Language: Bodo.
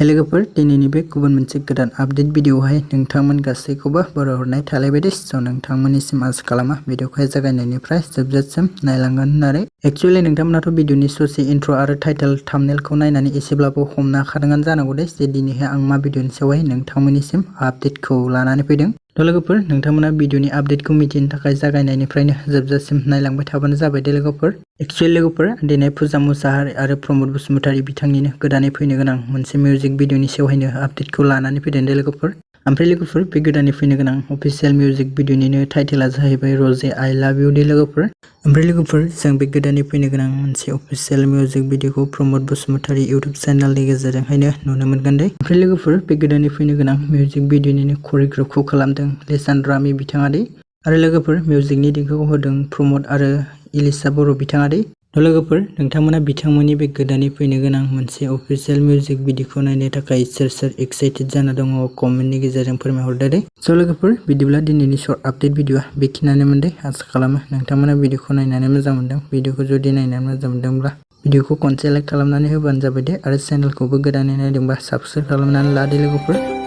लोगोफोर दिनैनि बे गुबुन मोनसे गोदान आपडेट भिडिअआवहाय नोंथांमोन गासैखौबो बरायहरनाय थालायबाय दे। नोंथांमोननिसिम आसा खालामा भिडिअखौहाय जागायनायनिफ्राय जोबजासिम नायलांगोन होननानै। एक्चुअली नोंथांमोनाथ' भिडिअनि ससे इन्ट्र आरो टाइटेल थाम्बनेलखौ नायनानै एसेब्लाबो हमनो हाखादोंआनो जानांगौ दे जे दिनैहाय आं मा भिडिअनि सायावहाय नोंथांमोननिसिम आपडेटखौ लानानै फैदों। लोगोफोर नोंथांमोना भिडिअनि आपडेटखौ मिथिनो थाखाय जागायनायनिफ्रायनो जोबजासिम नायलांबाय थाबानो जाबाय दे लोगोफोर। एक्चुअली लोगोफोर दिनै पुजा मुसाहारि आरो प्रमद बसुमतारी बिथांनिनो गोदानै फैनो गोनां मोनसे मिउजिक भिडिअनि सायावहायनो आपडेटखौ लानानै फैदों दे लोगोफोर। ओमफ्राय लोगोफोर बे गोदानै फैनो गोनां अफिसियेल मिउजिक भिडिअनिनो टाइटेला जाहैबाय रजे आइ लाभ इउ दे लोगोफोर। ओमफ्राय लोगोफोर जों बे गोदानै फैनो गोनां मोनसे अफिसियेल मिउजिक भिडिअखौ प्रमद बसुमतारी इउटुब चेनेलनि गेजेरजोंहायनो नुनो मोनगोन दे। ओमफ्राय लोगोफोर बे गोदानै फैनो गोनां मिउजिक भिडिअनिनो करिय'ग्राफखौ खालामदों लिसान्द्रामि बिथाङा दे। आरो लोगोफोर मिउजिकनि देंखोखौ होदों प्रमद आरो इलिसा बर' बिथाङा दे। लोगोफोर नोंथांमोना बिथांमोननि बे गोदानै फैनो गोनां मोनसे अफिसियेल मिउजिक भिडिअखौ नायनो थाखाय सोर एक्साइटेड जाना दङ कमेन्टनि गेजेरजों फोरमायहरदो दे। लोगोफोर बिदिब्ला दिनैनि सर्ट आपडेट भिडिअआ बेखिनियानोमोन दे। आसा खालामो नोंथांमोना भिडिअखौ नायनानै मोजां मोनदों। भिडिअखौ जुदि नायनानै मोजां मोनदोंब्ला भिडिअखौ खनसे लाइक खालामनानै होबानो जाबाय दे। आरो चेनेलखौबो गोदानै नायदोंबा साबस्क्राइब खालामनानै ला दे लोगोफोर।